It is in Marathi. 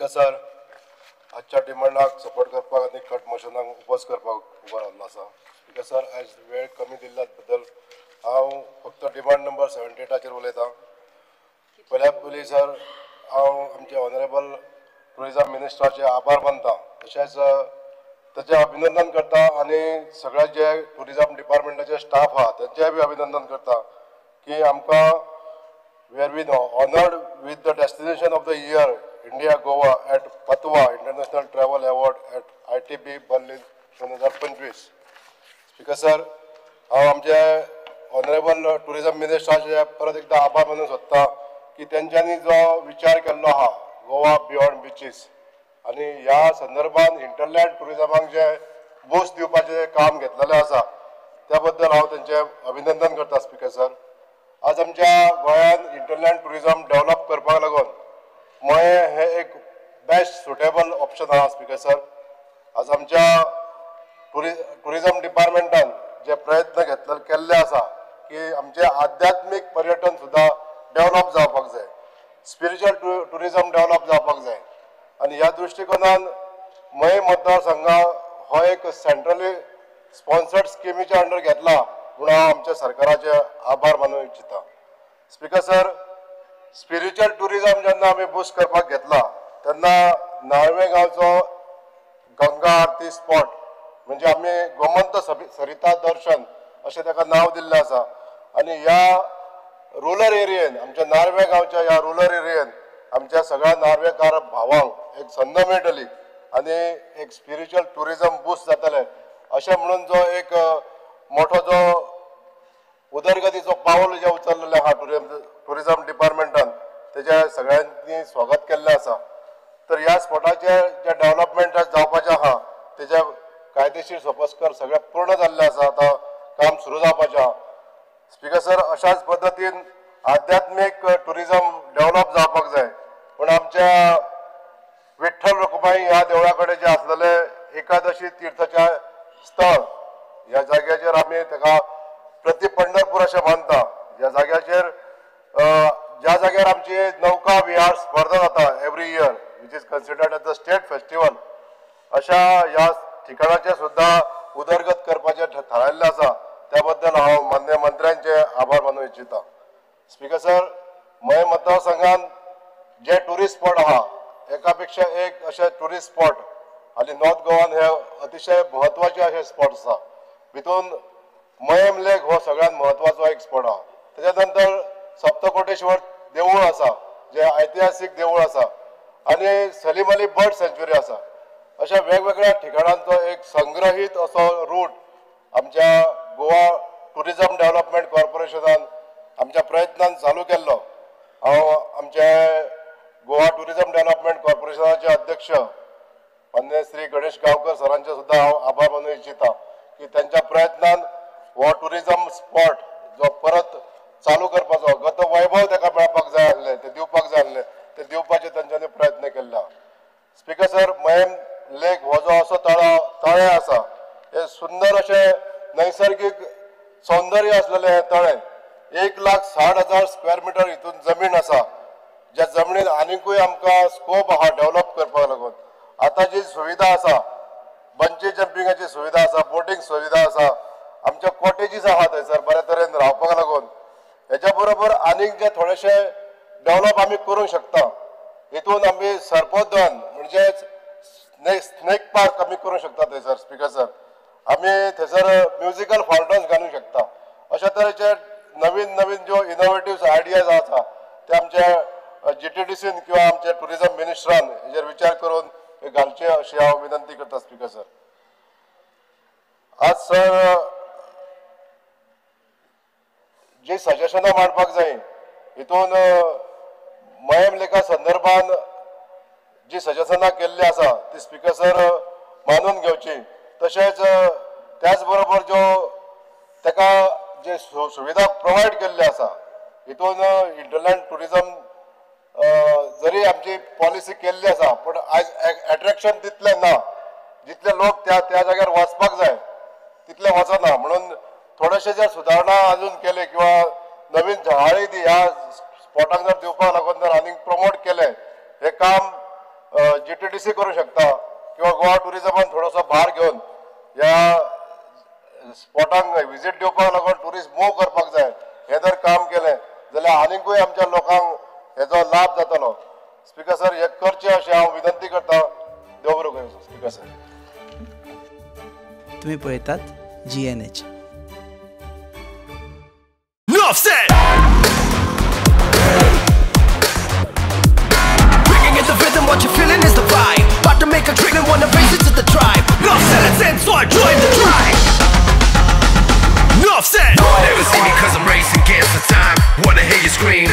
स्पीकर सर, आजच्या डिमांडाक सपोर्ट करपाक आनी कट मोशनाक उपोज करपाक उबो रावल्लो आसा. स्पीकर सर, आयज वेळ कमी दिल्ल्या बद्दल हांव फक्त डिमांड नंबर 78 उलयतां. पयल्यात पयलीं सर, हांव आमचे ऑनरेबल टुरिझम मिनिस्टराचे आभार मानतां. तशेंच ताचें अभिनंदन करता आनी सगळे जे टुरिझम डिपार्टमेंटाचे स्टाफ आहा तांचेंय बी अभिनंदन करता की आमकां we have been honored with the destination of the year India Goa at Patwa International Travel Award at ITB Berlin 2025. Speaker sir, हांव आमचे ऑनरेबल टुरिझम मिनिस्टराचे परत एकदा आभार मानूंक सोदतां की तेंच्यांनी जो विचार केल्लो आहा गोवा बियॉन्ड बिचीस आनी ह्या संदर्भात इंटरलँड टुरिझमाक जे बूस्ट दिवपाचें काम घेतलेलें आसा त्या बद्दल हांव तेंचें अभिनंदन करता. स्पीकर सर, आज आमच्या गोंयांत इंटरलँड टुरिझम डेव्हलप करपाक लागून मयें हे एक बेस्ट सुटेबल ऑप्शन आहा. स्पीकर सर, आज आमच्या टुरिझम डिपार्टमेंटान जे प्रयत्न केल्ले आसा की आमचे आध्यात्मिक पर्यटन सुद्धा डेव्हलप जावपाक जाय, स्पिरिच्युअल टुरिझम डेव्हलप जावपाक जाय आनी ह्या दृश्टिकोनान मयें मतदारसंघा हो एक सेंट्रली स्पॉन्सर्ड स्किमीच्या अंडर घेतला म्हणून हांव आमच्या सरकाराचे आभार मानूंक इच्छिता. स्पीकर सर, स्पिरिच्युअल टुरिझम जेन्ना आमी बूस्ट करपाक घेतला तेन्ना नाळवे गांवचो गंगा आरती स्पॉट म्हणजे आमी गोमंत सरिता दर्शन अशें ताका नांव दिल्लें आसा आनी ह्या रुरल एरियेन आमच्या नार्वे गांवच्या ह्या रुरल एरियेन आमच्या सगळ्या नार्वेकार भावांक एक संद मेळटली आनी एक स्पिरिच्युअल टुरिझम बूस्ट जातलें अशें म्हणून जो एक मोठो जो उदरगतीचो पावल जे उचललेले आहा टुरिझम डिपार्टमेंटान तेजे सगळ्यांनी स्वागत केल्लें आसा. तर ह्या स्पॉटाचे जे डेव्हलपमेंट जावपाचें आहा तेजे कायदेशीर सोपस्कर सगळे पूर्ण जाल्ले आसा, आतां काम सुरू जावपाचें आहा. स्पीकर सर, अशाच पद्दतीन आध्यात्मिक टुरिझम डेव्हलप जावपाक जाय पूण आमच्या विठ्ठल रखुमाई ह्या देवळा कडेन जे आसलेले एकादशी तीर्थाचे स्थळ ह्या जाग्याचेर आमी ताका प्रति पंढरपूर अशें मानता. ह्या जाग्याचेर ज्या जाग्यार आमची नौका विहार स्पर्धा जाता every year which is considered as the state festival अशा ह्या ठिकाणाचे सुद्धा उदरगत करपाचें थारायल्लें आसा. त्या बद्दल हांव मान्य मंत्र्यांचे आभार मानूंक इच्छिता. स्पीकर सर, मयें मतदारसंघान जे ट्युरिस्ट स्पॉट आहा एका पेक्षा एक अशे ट्युरिस्ट स्पॉट आनी नॉर्थ गोवान हे अतिशय म्हत्वाचे अशे स्पॉट आसा. भितून मयम लेक हो सगळ्यात म्हत्वाचो एक स्पॉट आहा. तेच्या नंतर सप्तकोटेश्वर देवूळ आसा जे ऐतिहासीक देवूळ आसा आनी सलीम अली बर्ड सँच्युरी आसा. अशा वेगवेगळ्या ठिकाणांचो एक संग्रहीत असो रूट आमच्या गोवा टुरिझम डेव्हलपमेंट कॉर्पोरेशनान आमच्या प्रयत्नान चालू केल्लो. हांव आमचे गोवा टुरिझम डेव्हलपमेंट कॉर्पोरेशनाचे अध्यक्ष मान्य श्री गणेश गांवकर सरांचे सुद्धा हांव आभार मानूंक इच्छिता की त्यांच्या प्रयत्नान हो टुरिझम स्पॉट जो परत चालू करपाचो गत वैभव ताका मेळपाक जाय आसलें ते दिवपाक जाय आसलें ते दिवपाचे तांच्यांनी प्रयत्न केल्ले. स्पीकर सर, मयम लेक हो जो असो तळें आसा हे सुंदर अशें नैसर्गिक सौंदर्य असलेलें हें तळें 1,60,000 स्क्वेअर मिटर हितून जमीन आसा. ज्या जमनीन आनिकूय आमकां स्कोप आहा डेव्हलप करपाक लागून. आतां जी सुविधा आसा बंची जंपिंगाची सुविधा आसा, बोटींग सुविधा आसा, आमच्या कॉटेजीस आहा थंयसर बऱ्या तरेन रावपाक लागून. हेच्या बरोबर आनीक जे थोडेशे डेव्हलप आमी करूंक शकता. हितून आमी सर्पोधन म्हणजे स्नेक पार्क आमी करूंक शकता थंयसर. स्पीकर सर, आमी थंयसर म्युजिकल फाउंटन्स घालूंक शकता. अशा तरेचे नवीन नवीन ज्यो इनोवेटिव्ह आयडियाज आसा ते आमच्या GTDCन किंवा आमच्या टुरिझम मिनिस्टरान हेजेर विचार करून घालचे अशी हांव विनंती करता. स्पीकर सर, आज सर जी सजेशनां मांडपाक जाय हितून मयम लेका संदर्भान जी सजेशनां केल्ली आसा ती स्पीकर सर मानून घेवची. तशेंच त्याच बरोबर जो ताका जे सुविधा प्रोवायड केल्ली आसा हितून इंटरलँड टुरिझम जरी आमची पॉलिसी केल्ली आसा पण आयज एट्रॅक्शन तितलें ना. जितले लोक त्या जाग्यार वचपाक जाय तितले वचना म्हणून थोडेशे जे सुदारणा अजून केले किंवा नवीन जहाळी ह्या स्पॉटाक जर दिवपाक लागून जर आनीक प्रमोट केले हे काम GTDC करू शकता किंवा गोवा टुरिझमान थोडोसो भार घेवन ह्या स्पॉटांक विजीट दिवपाक लागून ट्युरिस्ट मूव करपाक जाय हे जर काम केलें जाल्यार आनीकूय आमच्या लोकांक हेजो लाभ जातलो. स्पीकर सर हे करचें अशें हांव विनंती करता. देव बरें करूं स्पीकर सर. तुम्ही पळयतात GNH. The rhythm, what you're feeling is the vibe. About to make a dream and wanna race it to the tribe. Enough said, it's in, so I joined the tribe. Enough said. Never see me cause I'm racing against the time. Wanna hear you scream.